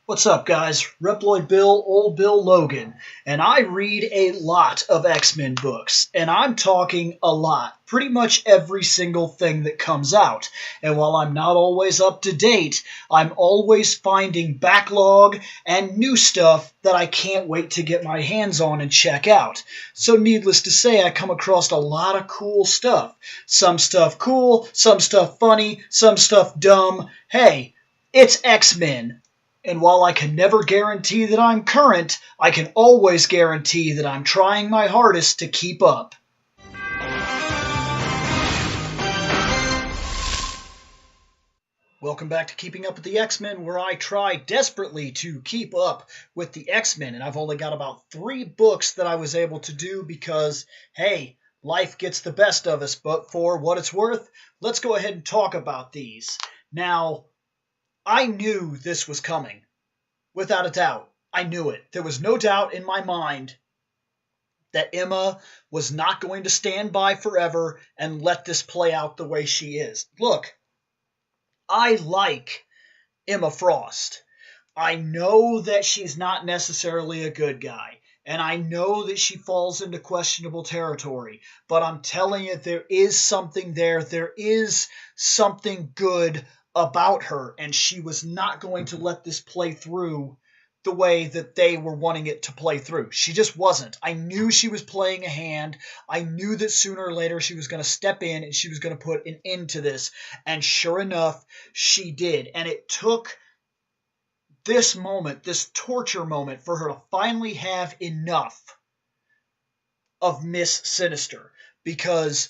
What's up, guys? ReploidBill, Old Bill Logan, and I read a lot of X-Men books, and I'm talking a lot. Pretty much every single thing that comes out. And while I'm not always up to date, I'm always finding backlog and new stuff that I can't wait to get my hands on and check out. So needless to say, I come across a lot of cool stuff. Some stuff cool, some stuff funny, some stuff dumb. Hey, it's X-Men. And while I can never guarantee that I'm current, I can always guarantee that I'm trying my hardest to keep up. Welcome back to Keeping Up with the X-Men, where I try desperately to keep up with the X-Men. And I've only got about 3 books that I was able to do because, hey, life gets the best of us. But for what it's worth, let's go ahead and talk about these. Now, I knew this was coming. Without a doubt. I knew it. There was no doubt in my mind that Emma was not going to stand by forever and let this play out the way she is. Look, I like Emma Frost. I know that she's not necessarily a good guy. And I know that she falls into questionable territory. But I'm telling you, there is something there. There is something good about her, and she was not going to let this play through the way that they were wanting it to play through. She just wasn't. I knew she was playing a hand. I knew that sooner or later she was going to step in and she was going to put an end to this, and sure enough, she did. And it took this moment, this torture moment, for her to finally have enough of Miss Sinister, because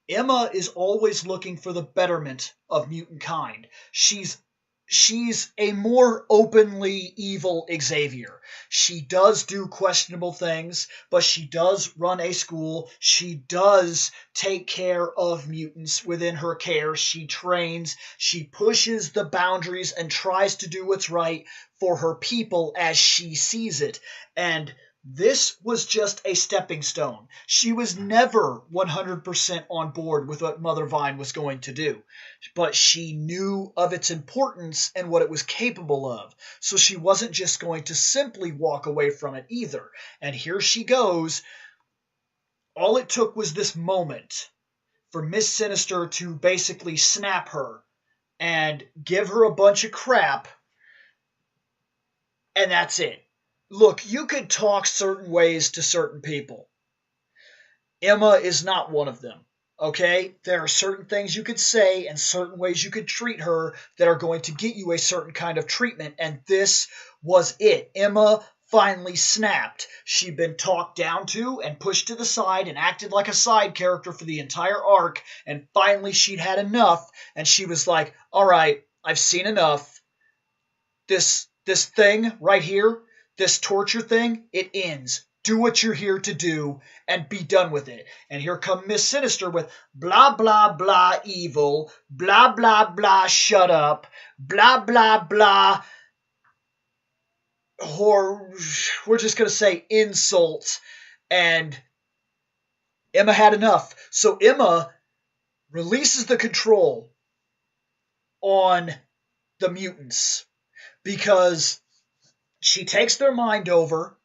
Emma is always looking for the betterment of mutant kind. She's a more openly evil Xavier. She does do questionable things, but she does run a school. She does take care of mutants within her care. She trains. She pushes the boundaries and tries to do what's right for her people as she sees it. And this was just a stepping stone. She was never 100% on board with what Mother Vine was going to do, but she knew of its importance and what it was capable of, so she wasn't just going to simply walk away from it either. And here she goes. All it took was this moment for Miss Sinister to basically snap her and give her a bunch of crap, and that's it. Look, you could talk certain ways to certain people. Emma is not one of them, okay? There are certain things you could say and certain ways you could treat her that are going to get you a certain kind of treatment, and this was it. Emma finally snapped. She'd been talked down to and pushed to the side and acted like a side character for the entire arc, and finally she'd had enough, and she was like, all right, I've seen enough. This thing right here, this torture thing, it ends. Do what you're here to do and be done with it. And here come Miss Sinister with blah, blah, blah, evil, blah, blah, blah, shut up, blah, blah, blah, or we're just going to say insults. And Emma had enough. So Emma releases the control on the mutants because she takes their mind over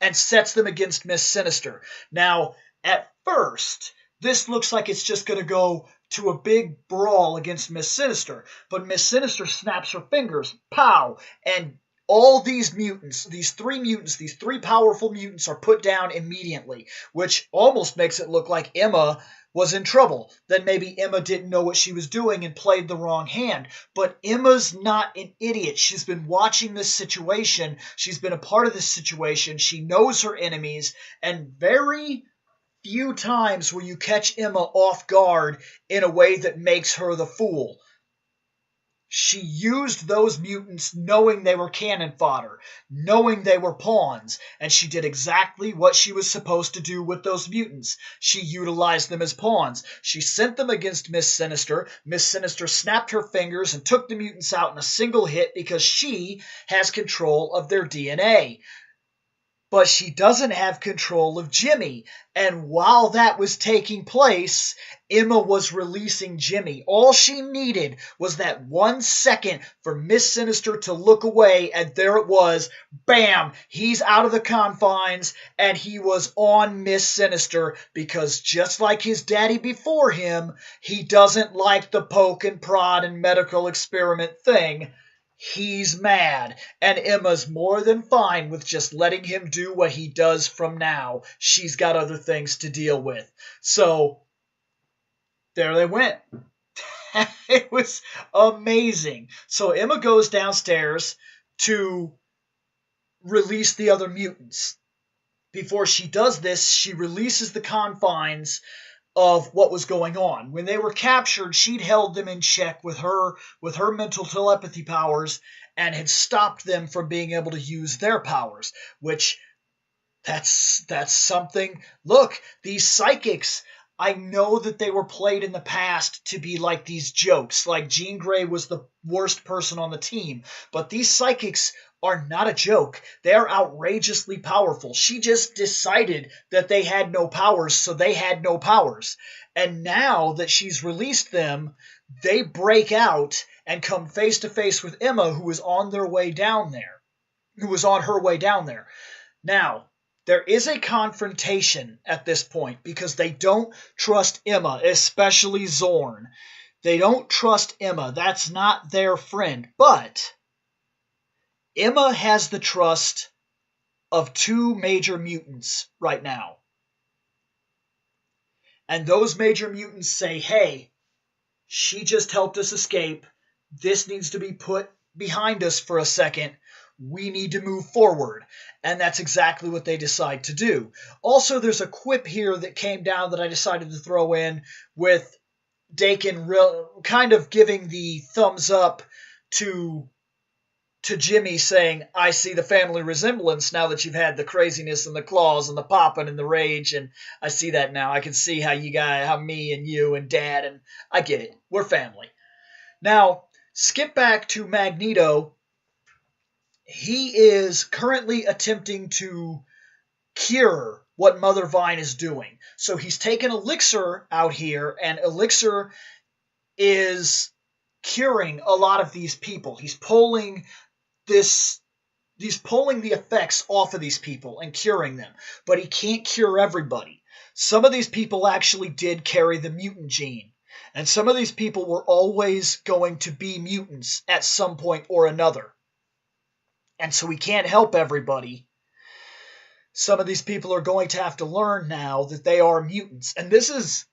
and sets them against Miss Sinister. Now, at first, this looks like it's just going to go to a big brawl against Miss Sinister. But Miss Sinister snaps her fingers, pow, and all these mutants, these 3 powerful mutants are put down immediately, which almost makes it look like Emma was in trouble. Then maybe Emma didn't know what she was doing and played the wrong hand. But Emma's not an idiot. She's been watching this situation. She's been a part of this situation. She knows her enemies. And very few times will you catch Emma off guard in a way that makes her the fool. She used those mutants knowing they were cannon fodder, knowing they were pawns, and she did exactly what she was supposed to do with those mutants. She utilized them as pawns. She sent them against Miss Sinister. Miss Sinister snapped her fingers and took the mutants out in a single hit because she has control of their DNA. but she doesn't have control of Jimmy. And while that was taking place, Emma was releasing Jimmy. All she needed was that 1 second for Miss Sinister to look away, and there it was. Bam! He's out of the confines, and he was on Miss Sinister, because just like his daddy before him, he doesn't like the poke and prod and medical experiment thing. He's mad, and Emma's more than fine with just letting him do what he does from now. She's got other things to deal with. So, there they went. It was amazing. So Emma goes downstairs to release the other mutants. Before she does this, she releases the confines of what was going on. When they were captured, she'd held them in check with her mental telepathy powers and had stopped them from being able to use their powers, which that's something. Look, these psychics, I know that they were played in the past to be like these jokes, like Jean Grey was the worst person on the team, but these psychics are not a joke. They are outrageously powerful. She just decided that they had no powers, so they had no powers. And now that she's released them, they break out and come face to face with Emma, who is on her way down there. Now, there is a confrontation at this point because they don't trust Emma, especially Zorn. They don't trust Emma. That's not their friend. But Emma has the trust of 2 major mutants right now. And those major mutants say, hey, she just helped us escape. This needs to be put behind us for a second. We need to move forward. And that's exactly what they decide to do. Also, there's a quip here that came down that I decided to throw in with Dakin kind of giving the thumbs up to Jimmy, saying, I see the family resemblance now that you've had the craziness and the claws and the popping and the rage, and I see that now. I can see how me and you and Dad, and I get it. We're family. Now, skip back to Magneto. He is currently attempting to cure what Mother Vine is doing. So he's taken Elixir out here, and Elixir is curing a lot of these people. He's pulling the effects off of these people and curing them. But he can't cure everybody. Some of these people actually did carry the mutant gene. And some of these people were always going to be mutants at some point or another. And so he can't help everybody. Some of these people are going to have to learn now that they are mutants. And this is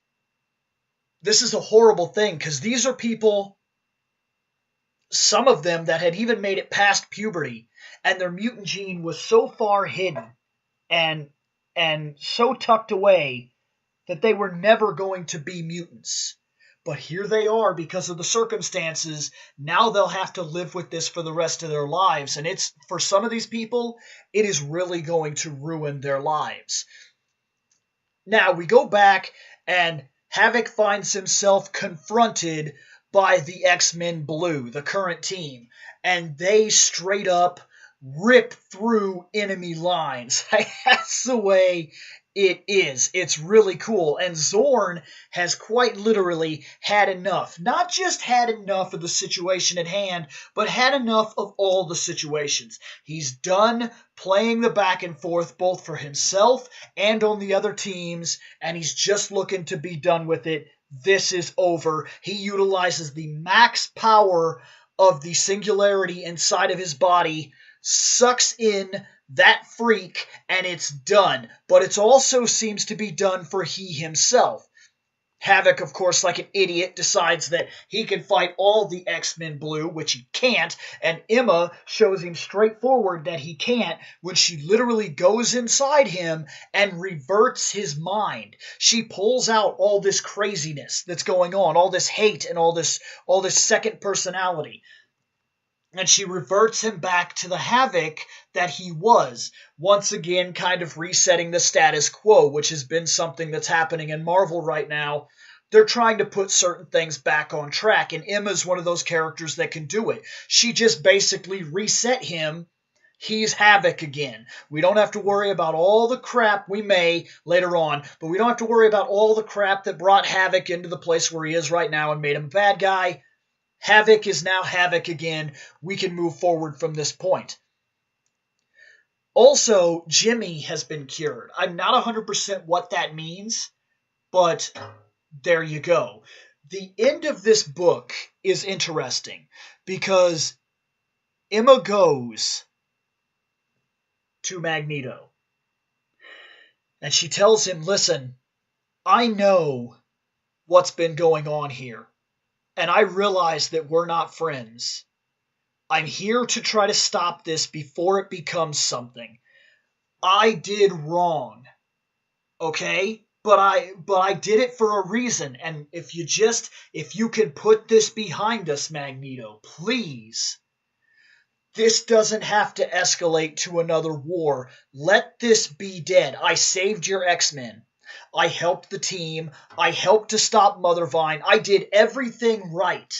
a horrible thing, because these are people, some of them that had even made it past puberty, and their mutant gene was so far hidden and so tucked away that they were never going to be mutants. But here they are because of the circumstances. Now they'll have to live with this for the rest of their lives. And it's, for some of these people, it is really going to ruin their lives. Now we go back, and Havoc finds himself confronted by the X-Men Blue, the current team. And they straight up rip through enemy lines. That's the way it is. It's really cool. And Zorn has quite literally had enough. Not just had enough of the situation at hand, but had enough of all the situations. He's done playing the back and forth both for himself and on the other teams, and he's just looking to be done with it. This is over. He utilizes the max power of the singularity inside of his body, sucks in that freak, and it's done. But it also seems to be done for he himself. Havoc, of course, like an idiot, decides that he can fight all the X-Men Blue, which he can't, and Emma shows him straightforward that he can't when she literally goes inside him and reverts his mind. She pulls out all this craziness that's going on, all this hate and all this second personality. And she reverts him back to the Havoc that he was, once again kind of resetting the status quo, which has been something that's happening in Marvel right now. They're trying to put certain things back on track, and Emma's one of those characters that can do it. She just basically reset him. He's Havoc again. We don't have to worry about all the crap we may later on, but we don't have to worry about all the crap that brought Havoc into the place where he is right now and made him a bad guy. Havoc is now Havoc again. We can move forward from this point. Also, Jimmy has been cured. I'm not 100% what that means, but there you go. The end of this book is interesting because Emma goes to Magneto and she tells him, listen, I know what's been going on here, and I realize that we're not friends. I'm here to try to stop this before it becomes something. I did wrong, okay? But I did it for a reason, and if you can put this behind us, Magneto, please. This doesn't have to escalate to another war. Let this be dead. I saved your X-Men. I helped the team. I helped to stop Mother Vine. I did everything right.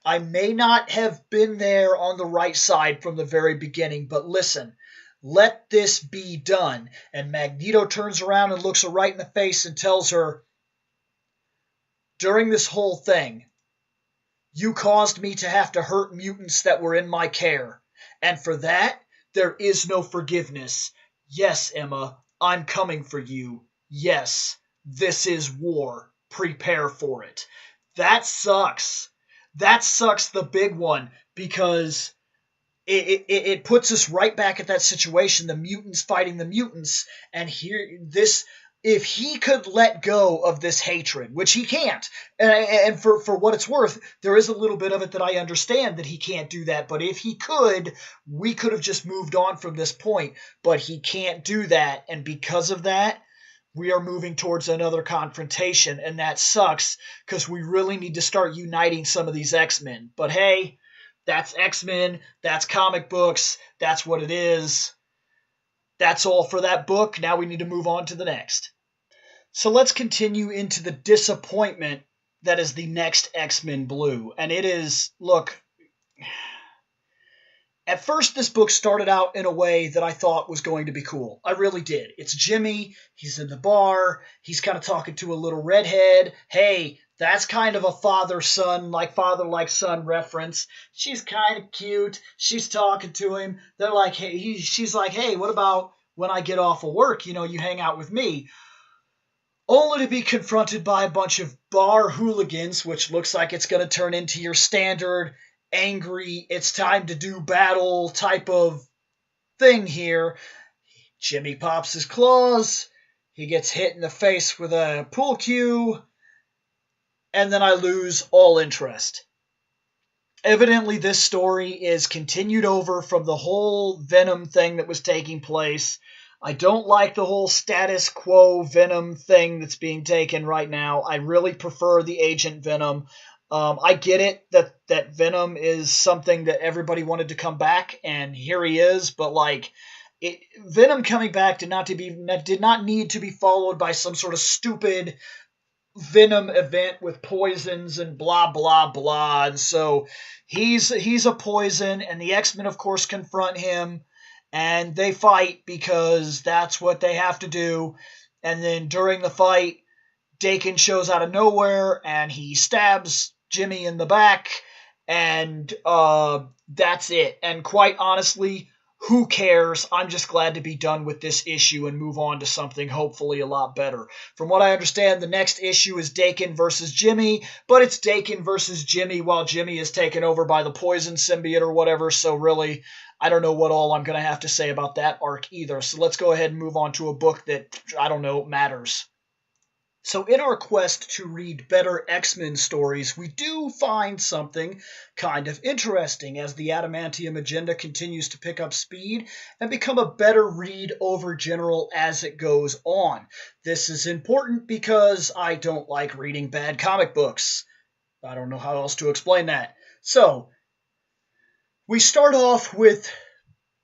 I may not have been there on the right side from the very beginning, but listen, let this be done. And Magneto turns around and looks her right in the face and tells her, during this whole thing, you caused me to have to hurt mutants that were in my care. And for that, there is no forgiveness. Yes, Emma, I'm coming for you. Yes, this is war. Prepare for it. That sucks. That sucks, the big one, because it puts us right back at that situation, the mutants fighting the mutants, and here, if he could let go of this hatred, which he can't, and for what it's worth, there is a little bit of it that I understand that he can't do that, but if he could, we could have just moved on from this point, but he can't do that, and because of that, we are moving towards another confrontation, and that sucks, because we really need to start uniting some of these X-Men. But hey, that's X-Men, that's comic books, that's what it is. That's all for that book. Now we need to move on to the next. So let's continue into the disappointment that is the next X-Men Blue. And it is, look, at first this book started out in a way that I thought was going to be cool. I really did. It's Jimmy. He's in the bar. He's kind of talking to a little redhead. Hey, that's kind of a father-son, father-like-son reference. She's kind of cute. She's talking to him. They're like, hey, she's like, hey, what about when I get off of work? You hang out with me. Only to be confronted by a bunch of bar hooligans, which looks like it's going to turn into your standard angry, it's time to do battle type of thing here. Jimmy pops his claws. He gets hit in the face with a pool cue. And then I lose all interest. Evidently, this story is continued over from the whole Venom thing that was taking place. I don't like the whole status quo Venom thing that's being taken right now. I really prefer the Agent Venom. I get it that Venom is something that everybody wanted to come back, and here he is, but Venom coming back did not need to be followed by some sort of stupid Venom event with poisons and blah blah blah. And so he's a poison, and the X-Men of course confront him, and they fight because that's what they have to do. And then during the fight, Dakin shows out of nowhere and he stabs Jimmy in the back, and that's it. And quite honestly, who cares? I'm just glad to be done with this issue and move on to something hopefully a lot better. From what I understand, the next issue is Dakin versus Jimmy, but it's Dakin versus Jimmy while Jimmy is taken over by the poison symbiote or whatever, so really, I don't know what all I'm going to have to say about that arc either. So let's go ahead and move on to a book that, I don't know, matters. So in our quest to read better X-Men stories, we do find something kind of interesting as the Adamantium agenda continues to pick up speed and become a better read over general as it goes on. This is important because I don't like reading bad comic books. I don't know how else to explain that. So, we start off with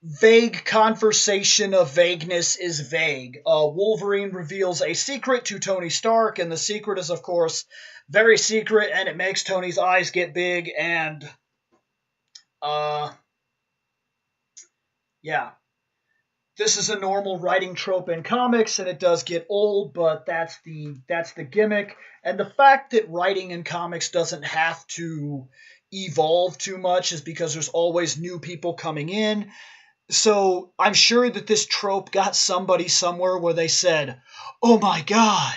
vague conversation of vagueness is vague. Wolverine reveals a secret to Tony Stark, and the secret is, of course, very secret, and it makes Tony's eyes get big, and Yeah. This is a normal writing trope in comics, and it does get old, but that's the gimmick. And the fact that writing in comics doesn't have to evolve too much is because there's always new people coming in. So I'm sure that this trope got somebody somewhere where they said, "Oh my God,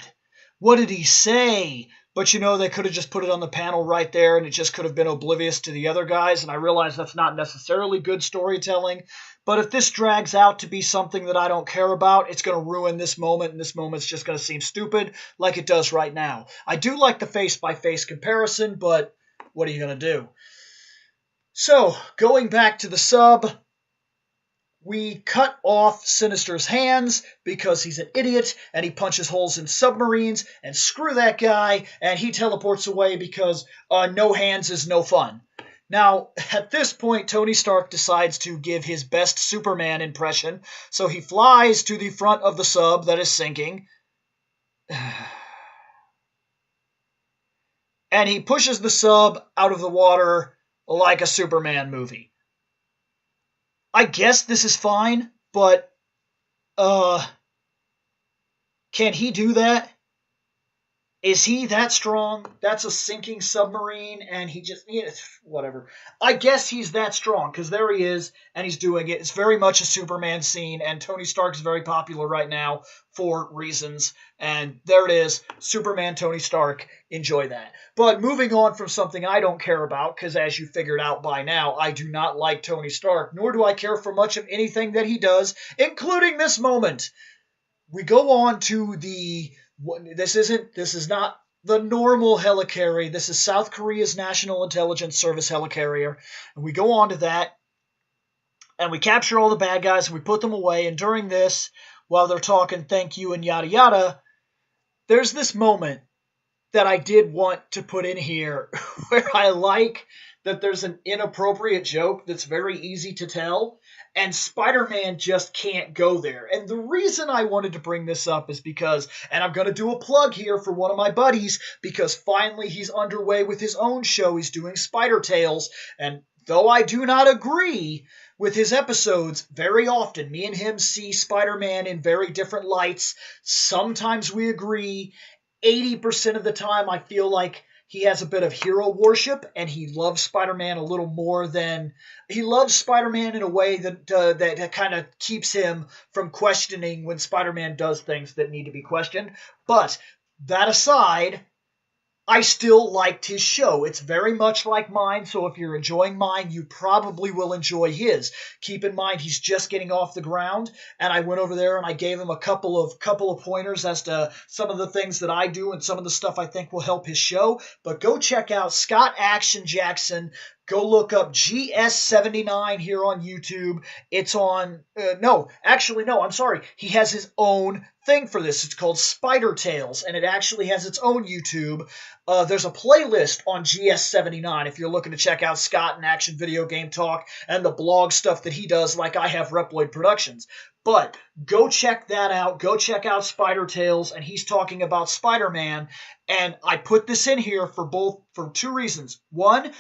what did he say?" But they could have just put it on the panel right there, and it just could have been oblivious to the other guys. And I realize that's not necessarily good storytelling. But if this drags out to be something that I don't care about, it's going to ruin this moment, and this moment's just going to seem stupid like it does right now. I do like the face-by-face comparison, but what are you going to do? So, going back to the sub, we cut off Sinister's hands because he's an idiot and he punches holes in submarines, and screw that guy, and he teleports away because no hands is no fun. Now, at this point, Tony Stark decides to give his best Superman impression, so he flies to the front of the sub that is sinking, and he pushes the sub out of the water like a Superman movie. I guess this is fine, but, can he do that? Is he that strong? That's a sinking submarine, and he just, whatever. I guess he's that strong, because there he is, and he's doing it. It's very much a Superman scene, and Tony Stark's very popular right now for reasons. And there it is, Superman Tony Stark. Enjoy that. But moving on from something I don't care about, because as you figured out by now, I do not like Tony Stark, nor do I care for much of anything that he does, including this moment. We go on to this is not the normal helicarrier. This is South Korea's National Intelligence Service helicarrier. And we go on to that, and we capture all the bad guys, and we put them away. And during this, while they're talking thank you and yada yada, there's this moment that I did want to put in here where I like that there's an inappropriate joke that's very easy to tell, and Spider-Man just can't go there. And the reason I wanted to bring this up is because, and I'm going to do a plug here for one of my buddies, because finally he's underway with his own show. He's doing Spider Tales, and though I do not agree with his episodes, very often me and him see Spider-Man in very different lights. Sometimes we agree. 80% of the time I feel like he has a bit of hero worship, and he loves Spider-Man a little more than... He loves Spider-Man in a way that kind of keeps him from questioning when Spider-Man does things that need to be questioned. But that aside, I still liked his show. It's very much like mine, so if you're enjoying mine, you probably will enjoy his. Keep in mind, he's just getting off the ground, and I went over there and I gave him a couple of pointers as to some of the things that I do and some of the stuff I think will help his show. But go check out Scott Action Jackson. Go look up GS79 here on YouTube. It's on... No, I'm sorry. He has his own thing for this. It's called Spider Tales, and it actually has its own YouTube. There's a playlist on GS79 if you're looking to check out Scott and Action Video Game Talk and the blog stuff that he does, like I have Reploid Productions. But go check that out. Go check out Spider Tales, and he's talking about Spider-Man. And I put this in here for two reasons. One,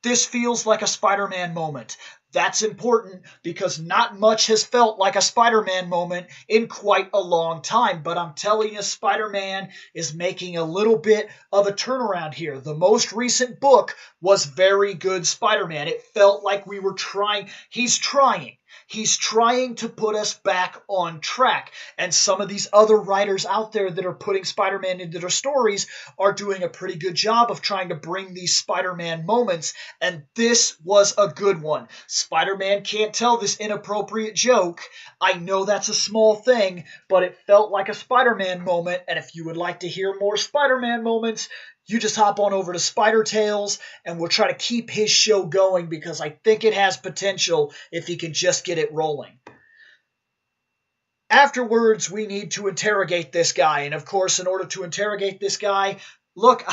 this feels like a Spider-Man moment. That's important because not much has felt like a Spider-Man moment in quite a long time. But I'm telling you, Spider-Man is making a little bit of a turnaround here. The most recent book was very good Spider-Man. It felt like we were trying. He's trying. He's trying to put us back on track. And some of these other writers out there that are putting Spider-Man into their stories are doing a pretty good job of trying to bring these Spider-Man moments. And this was a good one. Spider-Man can't tell this inappropriate joke. I know that's a small thing, but it felt like a Spider-Man moment. And if you would like to hear more Spider-Man moments, you just hop on over to Spider Tales, and we'll try to keep his show going because I think it has potential if he can just get it rolling. Afterwards, we need to interrogate this guy. And of course, in order to interrogate this guy, look,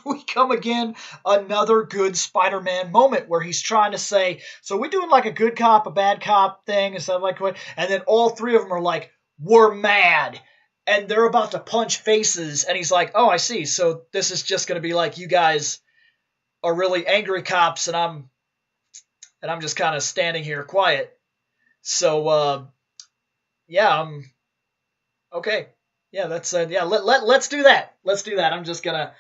we come again, another good Spider-Man moment where he's trying to say, so we're doing like a good cop, a bad cop thing, and stuff like that. And then all three of them are like, we're mad. And they're about to punch faces, and he's like, oh, I see. So this is just going to be like, you guys are really angry cops, and I'm just kind of standing here quiet. So yeah, okay. Yeah, that's yeah. Let's do that. Let's do that. I'm just gonna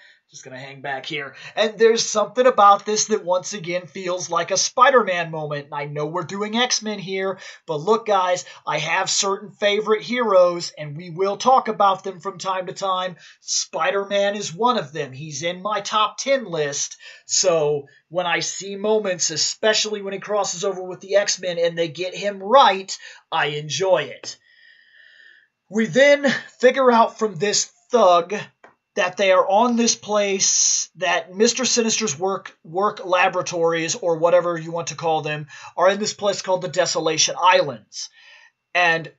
hang back here. And there's something about this that once again feels like a Spider-Man moment. I know we're doing X-Men here, but look, guys, I have certain favorite heroes, and we will talk about them from time to time. Spider-Man is one of them. He's in my top 10 list. So when I see moments, especially when he crosses over with the X-Men and they get him right, I enjoy it. We then figure out from this thug that they are on this place, that Mr. Sinister's work laboratories, or whatever you want to call them, are in this place called the Desolation Islands. And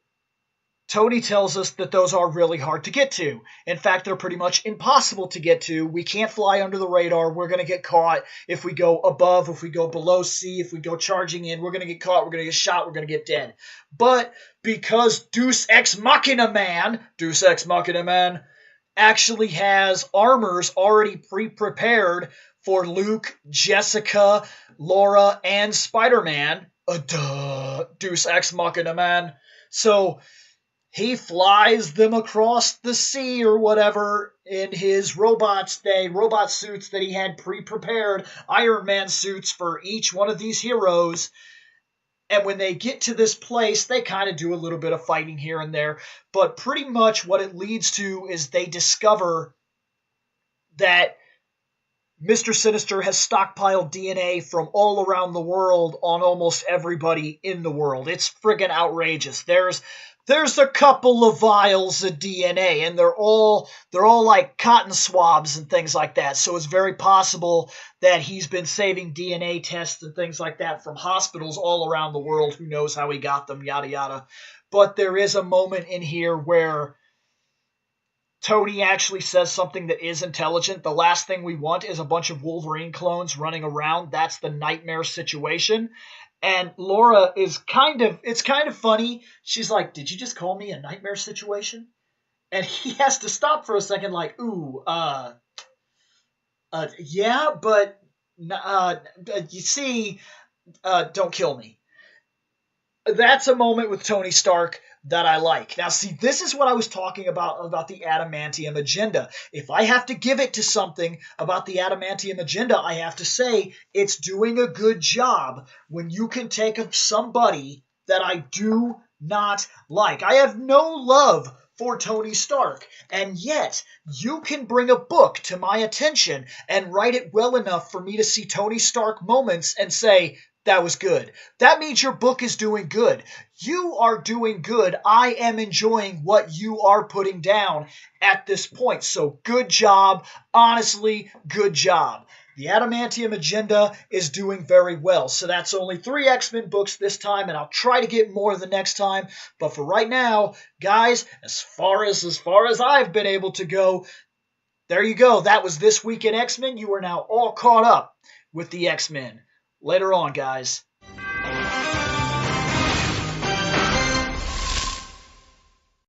Tony tells us that those are really hard to get to. In fact, they're pretty much impossible to get to. We can't fly under the radar. We're going to get caught if we go above, if we go below sea, if we go charging in. We're going to get caught. We're going to get shot. We're going to get dead. But because Deus Ex Machina Man actually has armors already pre-prepared for Luke, Jessica, Laura, and Spider-Man. Deus Ex Machina Man. So he flies them across the sea or whatever in his robot suits that he had pre-prepared, Iron Man suits for each one of these heroes. And when they get to this place, they kind of do a little bit of fighting here and there. But pretty much what it leads to is they discover that Mr. Sinister has stockpiled DNA from all around the world on almost everybody in the world. It's friggin' outrageous. There's a couple of vials of DNA, and they're all like cotton swabs and things like that. So it's very possible that he's been saving DNA tests and things like that from hospitals all around the world. Who knows how he got them, yada yada. But there is a moment in here where Tony actually says something that is intelligent. The last thing we want is a bunch of Wolverine clones running around. That's the nightmare situation. And Laura it's kind of funny. She's like, "Did you just call me a nightmare situation?" And he has to stop for a second, like, "Ooh, yeah, but, you see, don't kill me." That's a moment with Tony Stark that I like. Now, see, this is what I was talking about the adamantium agenda. If I have to give it to something about the adamantium agenda, I have to say it's doing a good job when you can take somebody that I do not like. I have no love for Tony Stark, and yet you can bring a book to my attention and write it well enough for me to see Tony Stark moments and say, that was good. That means your book is doing good. You are doing good. I am enjoying what you are putting down at this point. So good job. Honestly, good job. The Adamantium Agenda is doing very well. So that's only 3 X-Men books this time, and I'll try to get more the next time. But for right now, guys, as far as I've been able to go, there you go. That was This Week in X-Men. You are now all caught up with the X-Men. Later on, guys.